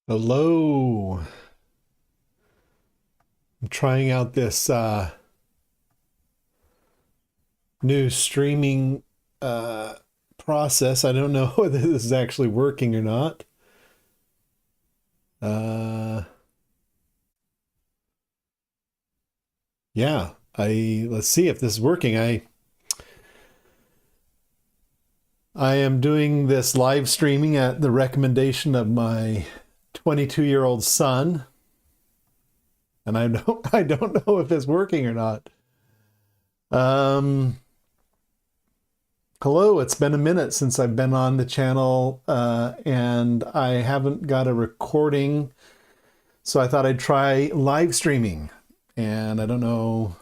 Hello. I'm trying out this new streaming uh, process. I don't know whether this is actually working or not. Uh, yeah, let's see if this is working. I am doing this live streaming at the recommendation of my 22-year-old son, and I don't know if it's working or not. Hello, it's been a minute since I've been on the channel, and I haven't got a recording, so I thought I'd try live streaming. And I don't know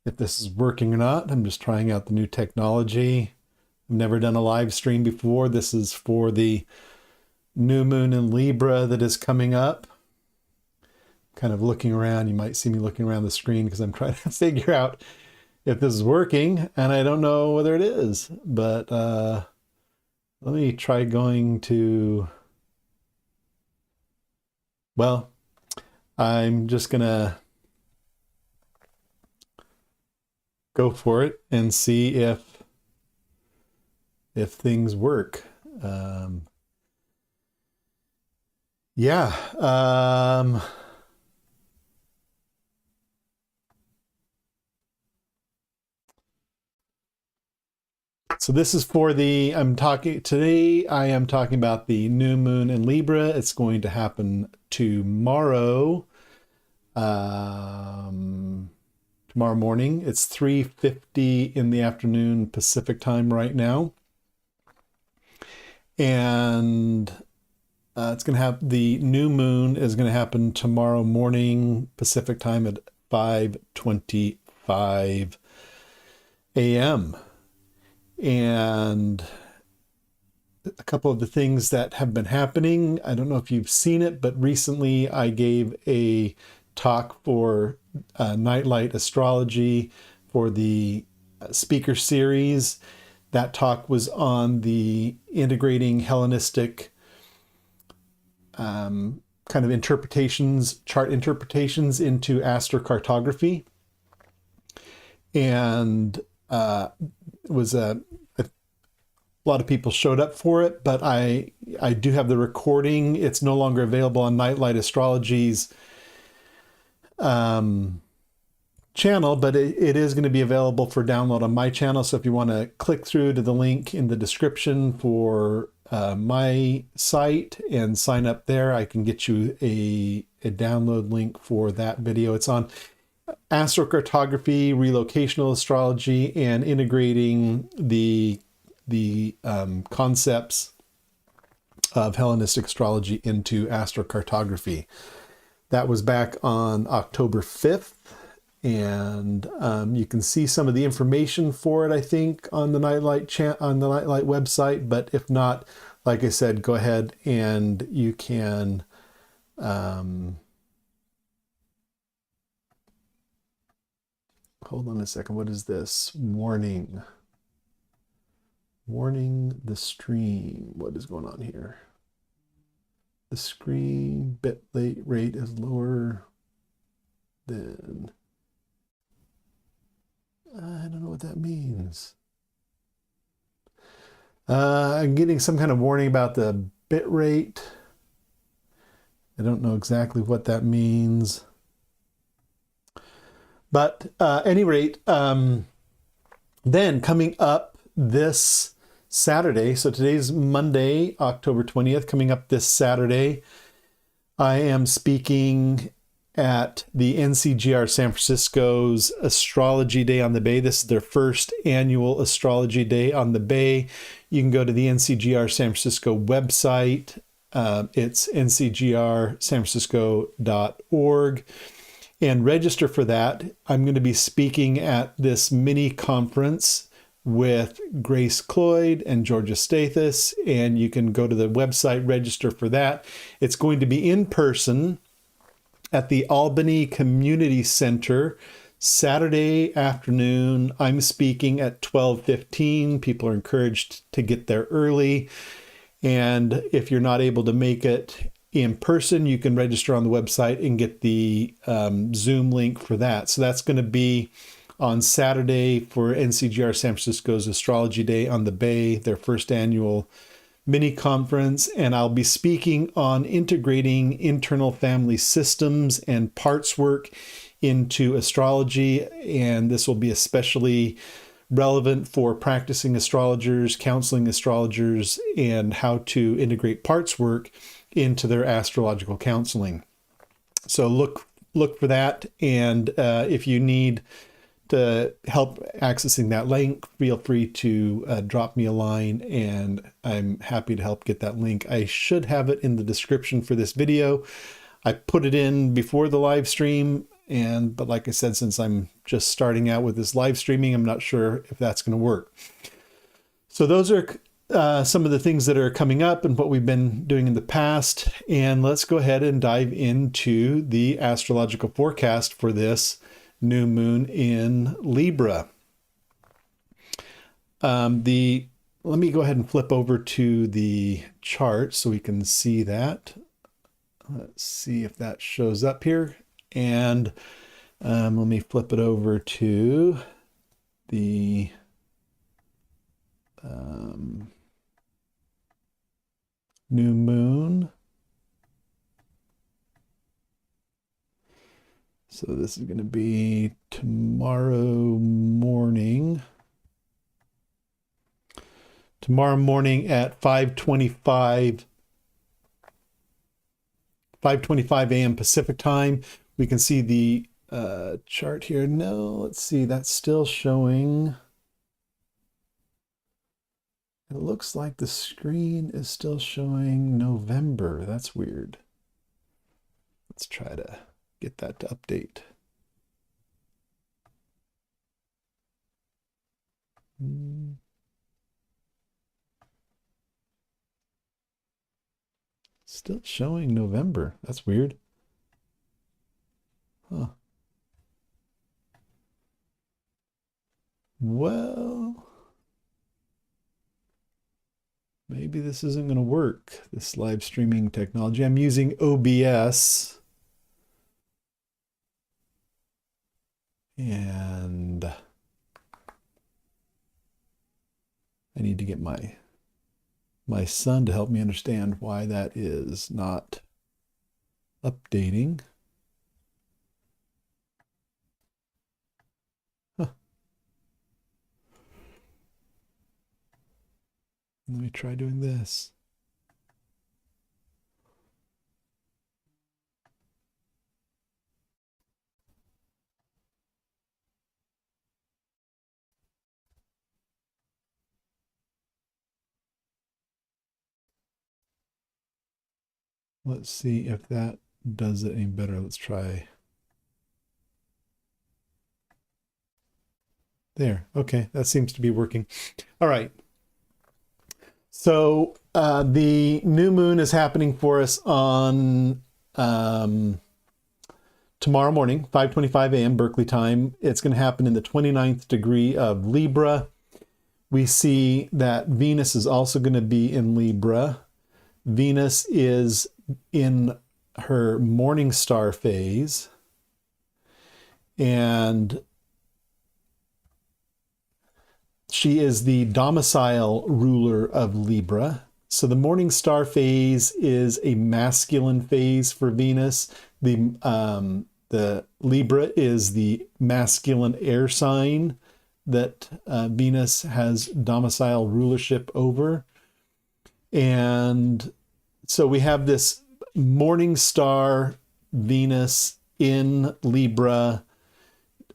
if this is working or not. I'm just trying out the new technology. I've never done a live stream before. This is for the new moon in Libra that is coming up. Kind of looking around. You might see me looking around the screen because I'm trying to figure out if this is working, and I don't know whether it is, but let me try going to, well, I'm just gonna go for it and see if things work. Yeah. So this is for the, today I am talking about the new moon in Libra. It's going to happen tomorrow, tomorrow morning. It's 3:50 in the afternoon Pacific time right now. And it's going to have, the new moon is going to happen tomorrow morning Pacific time at 5:25 a.m. And a couple of the things that have been happening, I don't know if you've seen it, but recently I gave a talk for Nightlight Astrology for the speaker series. That talk was on the integrating Hellenistic kind of interpretations, chart interpretations into astrocartography. And it was a lot of people showed up for it, but I do have the recording. It's no longer available on Nightlight Astrology's channel, but it is going to be available for download on my channel. So if you want to click through to the link in the description for my site and sign up there, I can get you a download link for that video. It's on astrocartography, relocational astrology, and integrating the concepts of Hellenistic astrology into astrocartography. That was back on October 5th, and you can see some of the information for it, I think, on the Nightlight website. But if not, like I said, go ahead and you can hold on a second. What is this? Warning the stream. What is going on here? The screen bit rate is lower than, I don't know what that means. I'm getting some kind of warning about the bit rate. I don't know exactly what that means. But any rate, then coming up this Saturday, so today's Monday, October 20th, coming up this Saturday, I am speaking at the NCGR San Francisco's Astrology Day on the Bay. This is their first annual Astrology Day on the Bay. You can go to the NCGR San Francisco website. It's ncgrsanfrancisco.org. And register for that. I'm going to be speaking at this mini conference with Cloyd and Georgia Stathis, and you can go to the website, register for that. It's going to be in person at the Albany Community Center, Saturday afternoon. I'm speaking at 12:15. People are encouraged to get there early. And if you're not able to make it, in person, you can register on the website and get the Zoom link for that. So that's going to be on Saturday for NCGR San Francisco's Astrology Day on the Bay, their first annual mini conference. And I'll be speaking on integrating internal family systems and parts work into astrology. And this will be especially relevant for practicing astrologers, counseling astrologers, and how to integrate parts work into their astrological counseling. So look for that. And if you need to help accessing that link, feel free to drop me a line, and I'm happy to help get that link. I should have it in the description for this video. I put it in before the live stream, but like I said, since I'm just starting out with this live streaming, I'm not sure if that's going to work. So those are some of the things that are coming up and what we've been doing in the past. And let's go ahead and dive into the astrological forecast for this new moon in Libra. Let me go ahead and flip over to the chart so we can see that. Let's see if that shows up here. And let me flip it over to the new moon. So this is going to be tomorrow morning. Tomorrow morning at 5:25 a.m. Pacific time. We can see the chart here. No, let's see. That's still showing. It looks like the screen is still showing November. That's weird. Let's try to get that to update. Still showing November. That's weird. Huh. Well, maybe this isn't going to work, this live streaming technology. I'm using OBS. And I need to get my son to help me understand why that is not updating. Huh. Let me try doing this. Let's see if that does it any better. Let's try. There. Okay, that seems to be working. All right. So the new moon is happening for us on tomorrow morning, 5:25 a.m. Berkeley time. It's going to happen in the 29th degree of Libra. We see that Venus is also going to be in Libra. Venus is in her morning star phase, and she is the domicile ruler of Libra. So the morning star phase is a masculine phase for Venus. The Libra is the masculine air sign that Venus has domicile rulership over. And so we have this morning star Venus in Libra.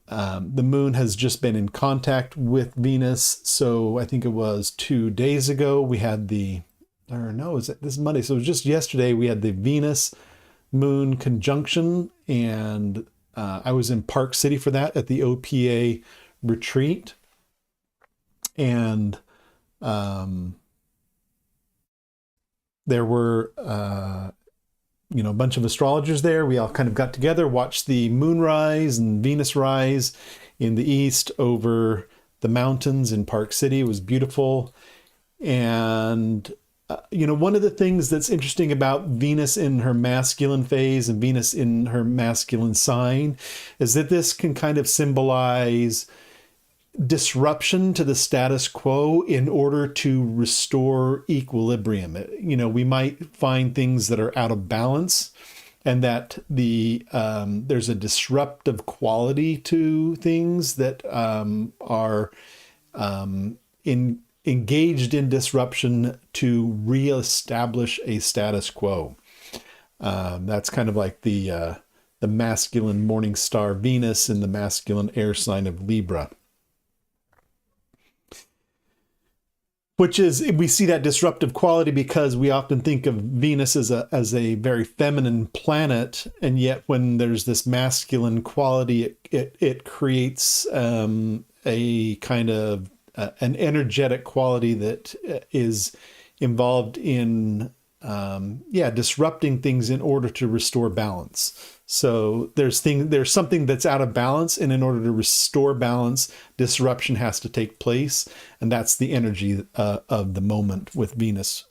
The moon has just been in contact with Venus. So I think it was 2 days ago we had this is Monday. So it was just yesterday we had the Venus moon conjunction, and I was in Park City for that at the OPA retreat. And there were a bunch of astrologers there. We all kind of got together, watched the moon rise and Venus rise in the east over the mountains in Park City. It was beautiful. And one of the things that's interesting about Venus in her masculine phase and Venus in her masculine sign is that this can kind of symbolize disruption to the status quo in order to restore equilibrium. We might find things that are out of balance, and that there's a disruptive quality to things that are engaged in disruption to reestablish a status quo. That's kind of like the masculine morning star Venus in the masculine air sign of Libra. Which is, we see that disruptive quality because we often think of Venus as a very feminine planet, and yet when there's this masculine quality, it creates a kind of an energetic quality that is involved in disrupting things in order to restore balance. So there's something that's out of balance, and in order to restore balance, disruption has to take place, and that's the energy of the moment with Venus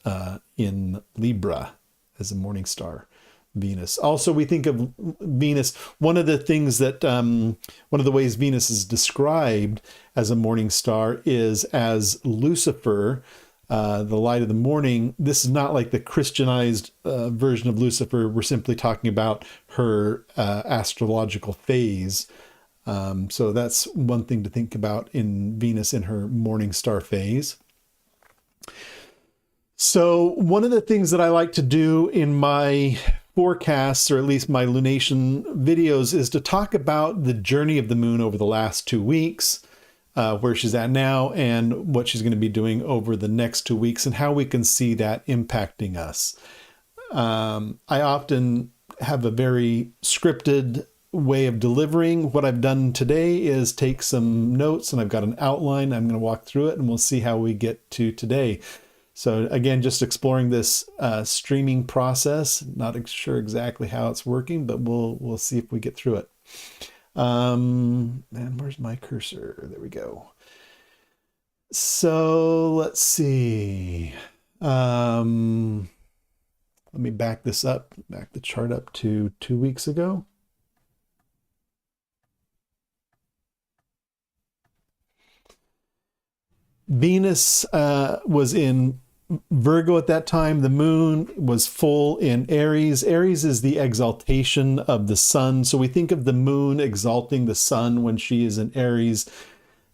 in Libra as a morning star Venus. Also, we think of Venus, one of the things that one of the ways Venus is described as a morning star is as Lucifer, the light of the morning. This is not like the Christianized version of Lucifer. We're simply talking about her astrological phase. So that's one thing to think about in Venus in her morning star phase. So one of the things that I like to do in my forecasts, or at least my lunation videos, is to talk about the journey of the moon over the last 2 weeks. Where she's at now and what she's going to be doing over the next 2 weeks, and how we can see that impacting us. I often have a very scripted way of delivering. What I've done today is take some notes, and I've got an outline. I'm going to walk through it, and we'll see how we get to today. So again, just exploring this streaming process. Not sure exactly how it's working, but we'll see if we get through it. And where's my cursor? There we go. So let's see. Let me back the chart up to 2 weeks ago. Venus was in Virgo at that time. The moon was full in Aries. Aries is the exaltation of the sun. So we think of the moon exalting the sun when she is in Aries.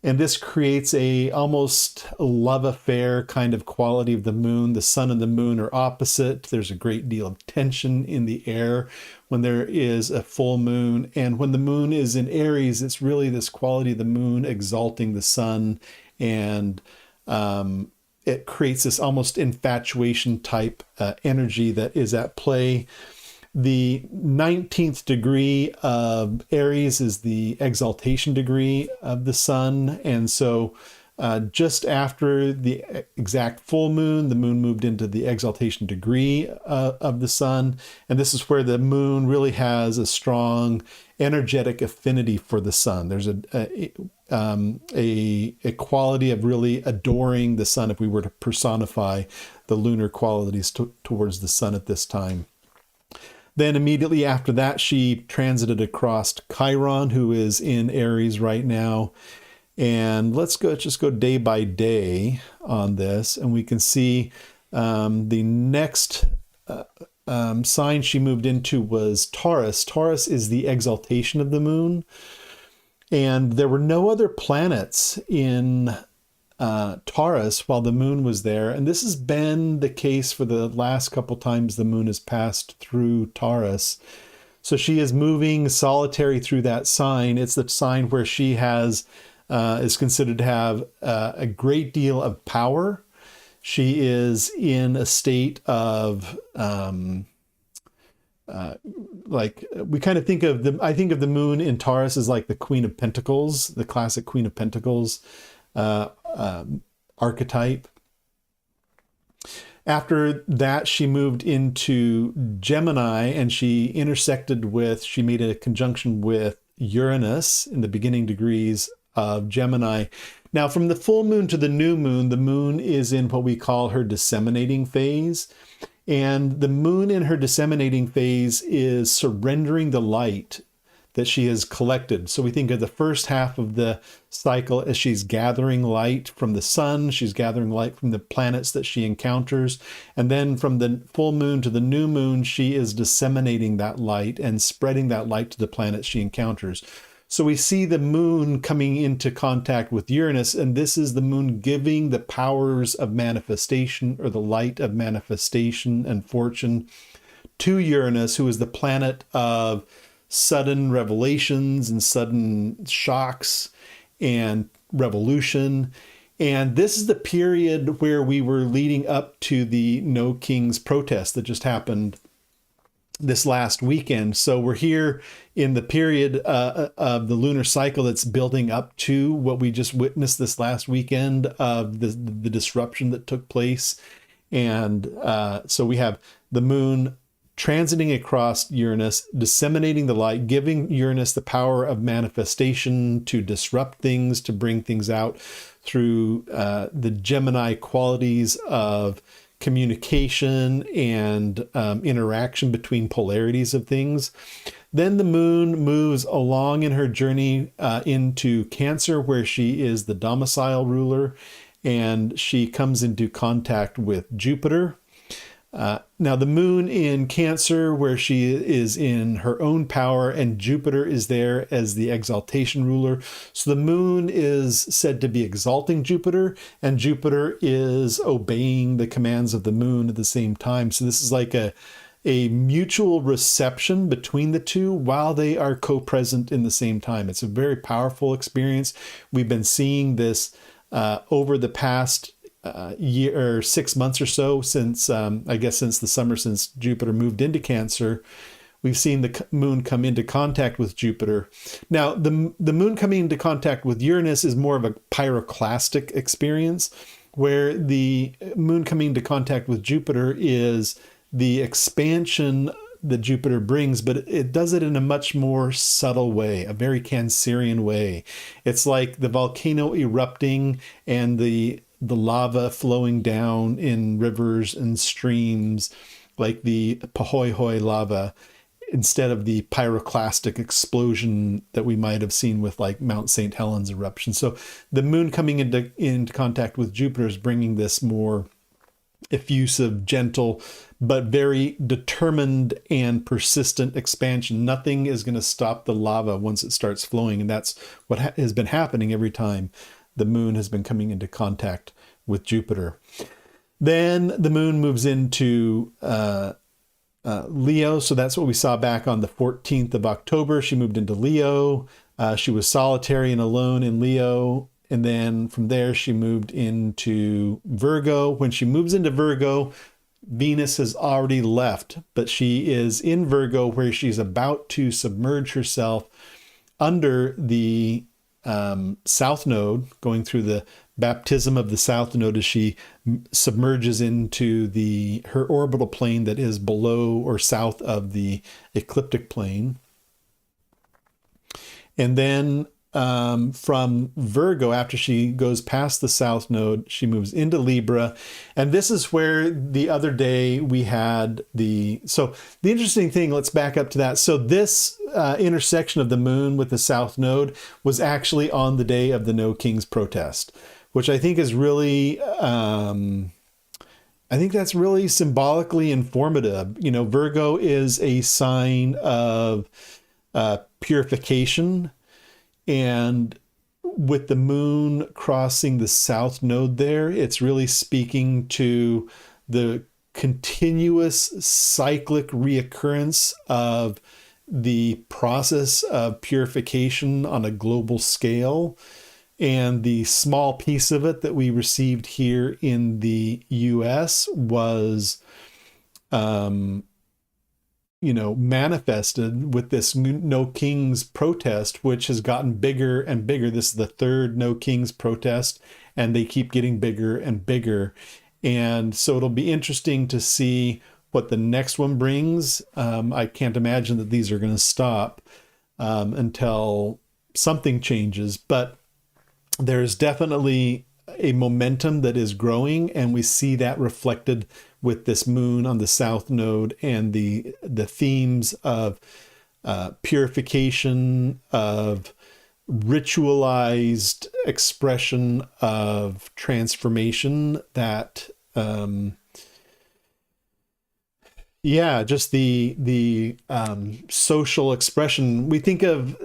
And this creates a almost love affair kind of quality of the moon. The sun and the moon are opposite. There's a great deal of tension in the air when there is a full moon. And when the moon is in Aries, it's really this quality of the moon exalting the sun, and it creates this almost infatuation type energy that is at play. The 19th degree of Aries is the exaltation degree of the sun. And so just after the exact full moon, the moon moved into the exaltation degree of the sun. And this is where the moon really has a strong energetic affinity for the sun. There's a quality of really adoring the sun if we were to personify the lunar qualities towards the sun at this time. Then immediately after that, she transited across Chiron, who is in Aries right now. And let's just go day by day on this, and we can see the next sign she moved into was Taurus. Taurus is the exaltation of the moon. And there were no other planets in Taurus while the moon was there. And this has been the case for the last couple times the moon has passed through Taurus. So she is moving solitary through that sign. It's the sign where she is considered to have a great deal of power. She is in a state of like, we kind of think of I think of the moon in Taurus as like the Queen of Pentacles, the classic Queen of Pentacles archetype. After that, she moved into Gemini, and she made a conjunction with Uranus in the beginning degrees of Gemini. Now, from the full moon to the the moon is in what we call her disseminating phase. And the moon in her disseminating phase is surrendering the light that she has collected. So we think of the first half of the cycle as she's gathering light from the sun, she's gathering light from the planets that she encounters. And then from the full moon to the new moon, she is disseminating that light and spreading that light to the planets she encounters. So we see the moon coming into contact with Uranus, and this is the moon giving the powers of manifestation, or the light of manifestation and fortune, to Uranus, who is the planet of sudden revelations and sudden shocks and revolution. And this is the period where we were leading up to the No Kings protest that just happened this last weekend. So we're here in the period of the lunar cycle that's building up to what we just witnessed this last weekend of the disruption that took place. And so we have the moon transiting across Uranus, disseminating the light, giving Uranus the power of manifestation to disrupt things, to bring things out through the Gemini qualities of communication and interaction between polarities of things. Then the moon moves along in her journey into Cancer, where she is the domicile ruler, and she comes into contact with Jupiter. Now the moon in Cancer, where she is in her own power, and Jupiter is there as the exaltation ruler. So the moon is said to be exalting Jupiter, and Jupiter is obeying the commands of the moon at the same time. So this is like a mutual reception between the two while they are co-present in the same time. It's a very powerful experience. We've been seeing this over the past year or 6 months or so, since I guess since the summer, since Jupiter moved into Cancer. We've seen the moon come into contact with Jupiter. Now, the moon coming into contact with Uranus is more of a pyroclastic experience, where the moon coming into contact with Jupiter is the expansion that Jupiter brings, but it does it in a much more subtle way, a very Cancerian way. It's like the volcano erupting and the lava flowing down in rivers and streams, like the Pahoehoe lava, instead of the pyroclastic explosion that we might have seen with like Mount St. Helens eruption. So the moon coming into contact with Jupiter is bringing this more effusive, gentle, but very determined and persistent expansion. Nothing is going to stop the lava once it starts flowing. And that's what has been happening every time the moon has been coming into contact with Jupiter. Then the moon moves into Leo. So that's what we saw back on the 14th of October. She moved into Leo. She was solitary and alone in Leo. And then from there, she moved into Virgo. When she moves into Virgo, Venus has already left, but she is in Virgo, where she's about to submerge herself under the South Node, going through the baptism of the South Node as she submerges into her orbital plane that is below or south of the ecliptic plane. And then from Virgo, after she goes past the South Node, she moves into Libra. And this is where the other day we had so the interesting thing, let's back up to that. So this intersection of the moon with the South Node was actually on the day of the No Kings protest, which I think is really, I think that's really symbolically informative. You know, Virgo is a sign of purification. And with the moon crossing the South Node there, it's really speaking to the continuous cyclic reoccurrence of the process of purification on a global scale. And the small piece of it that we received here in the US was, manifested with this No Kings protest, which has gotten bigger and bigger. This is the third No Kings protest, and they keep getting bigger and bigger. And so it'll be interesting to see what the next one brings. I can't imagine that these are going to stop until something changes. But there's definitely a momentum that is growing, and we see that reflected with this moon on the south node and the themes of purification, of ritualized expression of transformation, that yeah, just the social expression. We think of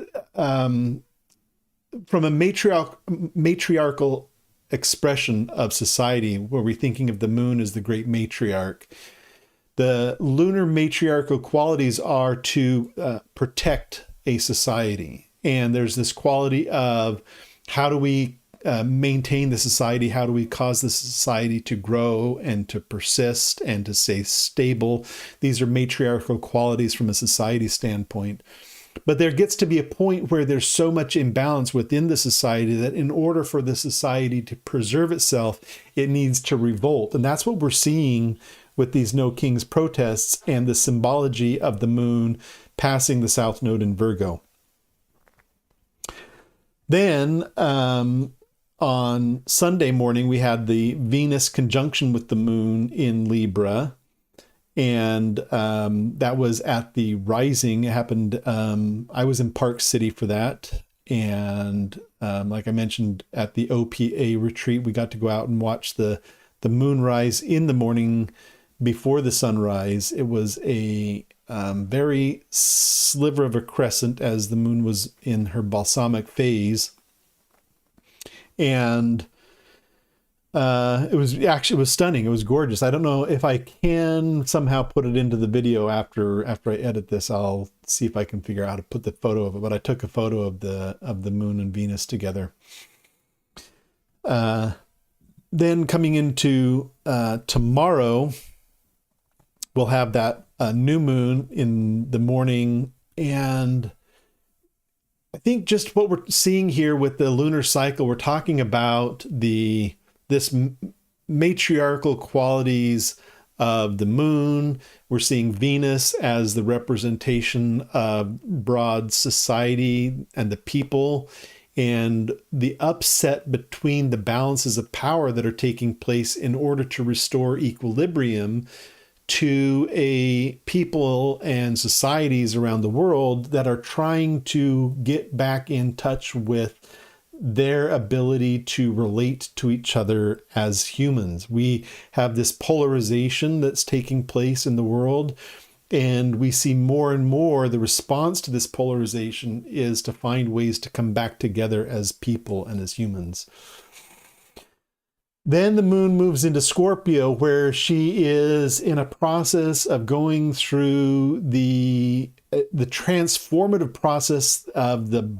from a matriarchal expression of society, where we're thinking of the moon as the great matriarch. The lunar matriarchal qualities are to protect a society. And there's this quality of how do we maintain the society? How do we cause the society to grow and to persist and to stay stable? These are matriarchal qualities from a society standpoint. But there gets to be a point where there's so much imbalance within the society that in order for the society to preserve itself, it needs to revolt. And that's what we're seeing with these No Kings protests and the symbology of the moon passing the south node in Virgo. Then on Sunday morning, we had the Venus conjunction with the moon in Libra. And that was at the rising. It happened, I was in Park City for that. And like I mentioned, at the OPA retreat, we got to go out and watch the moonrise in the morning before the sunrise. It was a very sliver of a crescent as the moon was in her balsamic phase. And it was stunning. It was gorgeous. I don't know if I can somehow put it into the video after I edit this. I'll see if I can figure out how to put the photo of it. But I took a photo of the moon and Venus together. Then coming into tomorrow, we'll have that new moon in the morning. And I think just what we're seeing here with the lunar cycle, we're talking about this matriarchal qualities of the moon. We're seeing Venus as the representation of broad society and the people, and the upset between the balances of power that are taking place in order to restore equilibrium to a people and societies around the world that are trying to get back in touch with their ability to relate to each other as humans. We have this polarization that's taking place in the world, and we see more and more the response to this polarization is to find ways to come back together as people and as humans. Then the moon moves into Scorpio, where she is in a process of going through the transformative process of the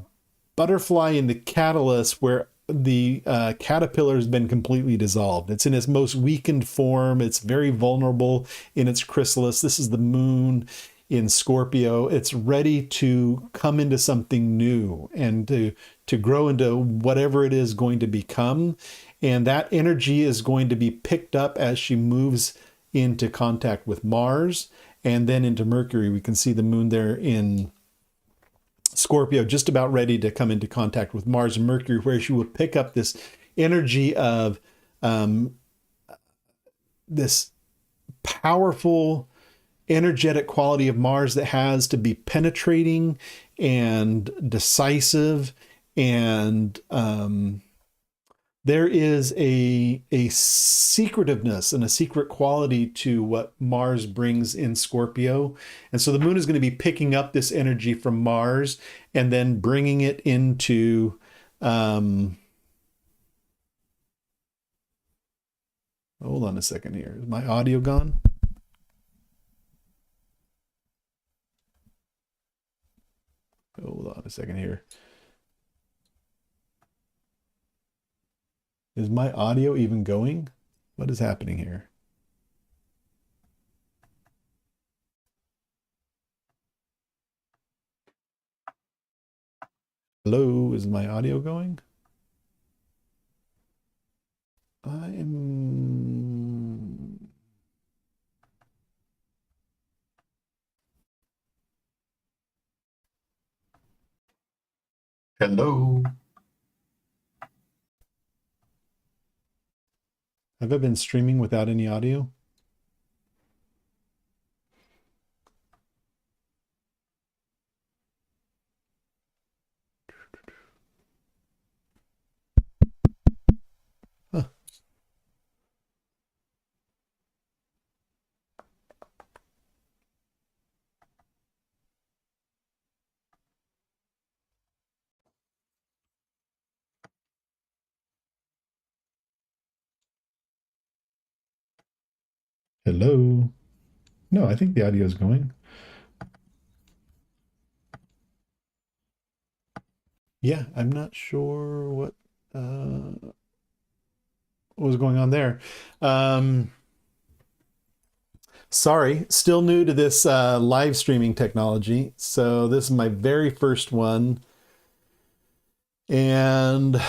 butterfly in the catalyst, where the caterpillar has been completely dissolved. It's in its most weakened form. It's very vulnerable in its chrysalis. This is the moon in Scorpio. It's ready to come into something new and to grow into whatever it is going to become. And that energy is going to be picked up as she moves into contact with Mars and then into Mercury. We can see the moon there in Scorpio, just about ready to come into contact with Mars and Mercury, where she will pick up this energy of this powerful, energetic quality of Mars that has to be penetrating and decisive. And there is a secretiveness and a secret quality to what Mars brings in Scorpio. And so the moon is going to be picking up this energy from Mars and then bringing it into hold on a second here. Is my audio gone? Hold on a second here. Is my audio even going? What is happening here? Hello, is my audio going? I am... Hello. Have I been streaming without any audio? Huh. Hello. No, I think the audio is going. Yeah, I'm not sure what was going on there. Sorry, still new to this live streaming technology. So this is my very first one. And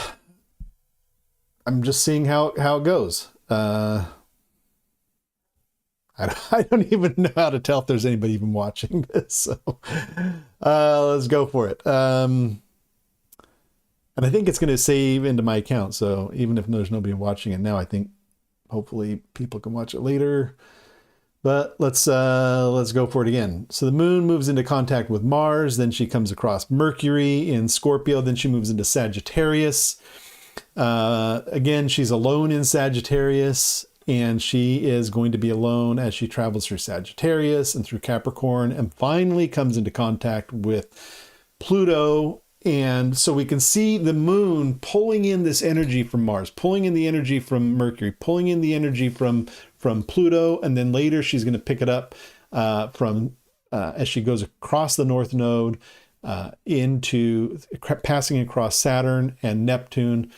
I'm just seeing how it goes. I don't even know how to tell if there's anybody even watching this. So let's go for it. And I think it's going to save into my account. So even if there's nobody watching it now, I think hopefully people can watch it later. But let's go for it again. So the moon moves into contact with Mars, then she comes across Mercury in Scorpio, then she moves into Sagittarius. Again, she's alone in Sagittarius, and she is going to be alone as she travels through Sagittarius and through Capricorn, and finally comes into contact with Pluto. And so we can see the moon pulling in this energy from Mars, pulling in the energy from Mercury, pulling in the energy from Pluto, and then later she's going to pick it up as she goes across the North Node into passing across Saturn and Neptune,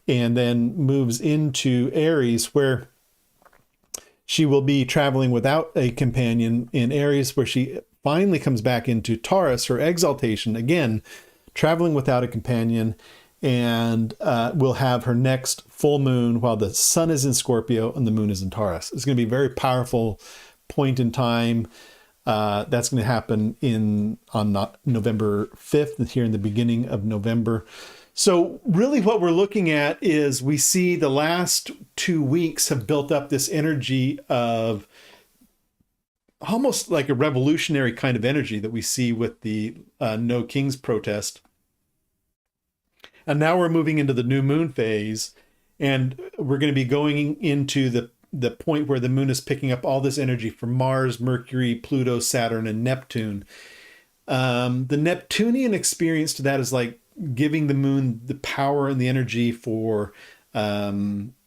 and then moves into Aries, where she will be traveling without a companion in Aries, where she finally comes back into Taurus, her exaltation, again, traveling without a companion, and will have her next full moon while the sun is in Scorpio and the moon is in Taurus. It's going to be a very powerful point in time. That's going to happen on November 5th, here in the beginning of November. So really what we're looking at is we see the last 2 weeks have built up this energy of almost like a revolutionary kind of energy that we see with the No Kings protest. And now we're moving into the new moon phase, and we're going to be going into the point where the moon is picking up all this energy from Mars, Mercury, Pluto, Saturn, and Neptune. The Neptunian experience to that is like giving the moon the power and the energy for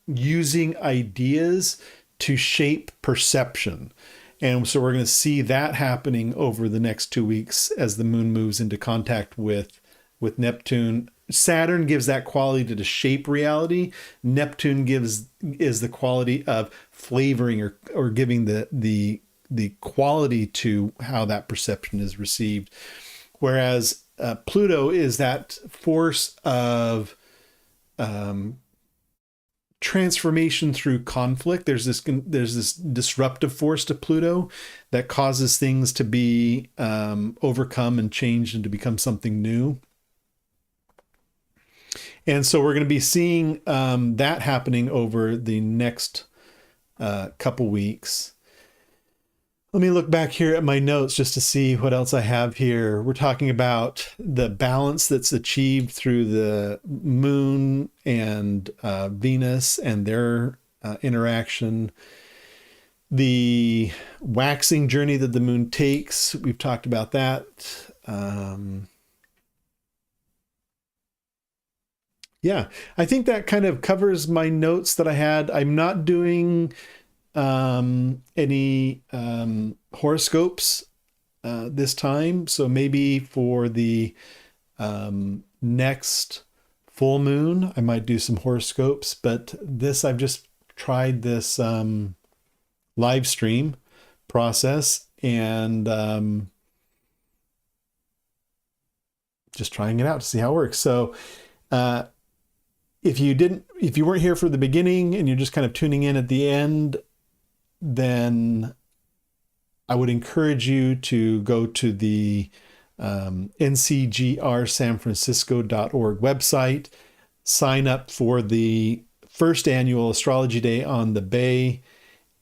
using ideas to shape perception. And so we're going to see that happening over the next 2 weeks as the moon moves into contact with Neptune. Saturn gives that quality to shape reality. Neptune is the quality of flavoring or giving the quality to how that perception is received. Whereas Pluto is that force of transformation through conflict. There's this disruptive force to Pluto that causes things to be overcome and changed and to become something new. And so we're going to be seeing that happening over the next couple weeks. Let me look back here at my notes just to see what else I have here. We're talking about the balance that's achieved through the moon and Venus and their interaction. The waxing journey that the moon takes, we've talked about that. Yeah, I think that kind of covers my notes that I had. I'm not doing any horoscopes this time. So maybe for the next full moon, I might do some horoscopes. But this, I've just tried this live stream process and just trying it out to see how it works. So if you weren't here for the beginning and you're just kind of tuning in at the end, then I would encourage you to go to the NCGR San Francisco.org website, sign up for the first annual Astrology Day on the Bay,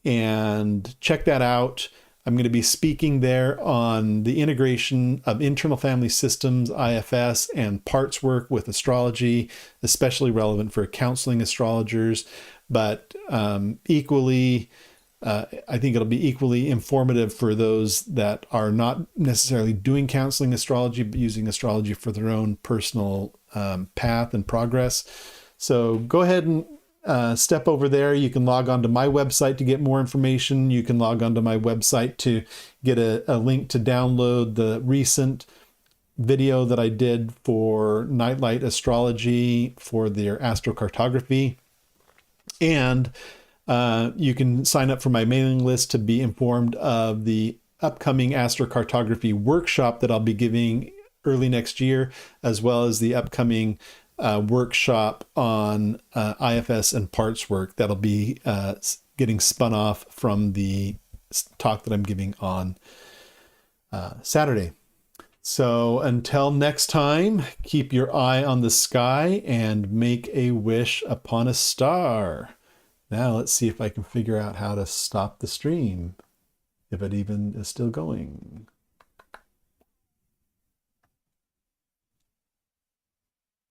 and check that out. I'm going to be speaking there on the integration of internal family systems, IFS, and parts work with astrology, especially relevant for counseling astrologers, but equally, I think it'll be equally informative for those that are not necessarily doing counseling astrology, but using astrology for their own personal path and progress. So go ahead and step over there. You can log on to my website to get more information. You can log on to my website to get a link to download the recent video that I did for Nightlight Astrology for their astrocartography. And you can sign up for my mailing list to be informed of the upcoming astrocartography workshop that I'll be giving early next year, as well as the upcoming workshop on IFS and parts work that'll be getting spun off from the talk that I'm giving on Saturday. So until next time, keep your eye on the sky and make a wish upon a star. Now let's see if I can figure out how to stop the stream, if it even is still going.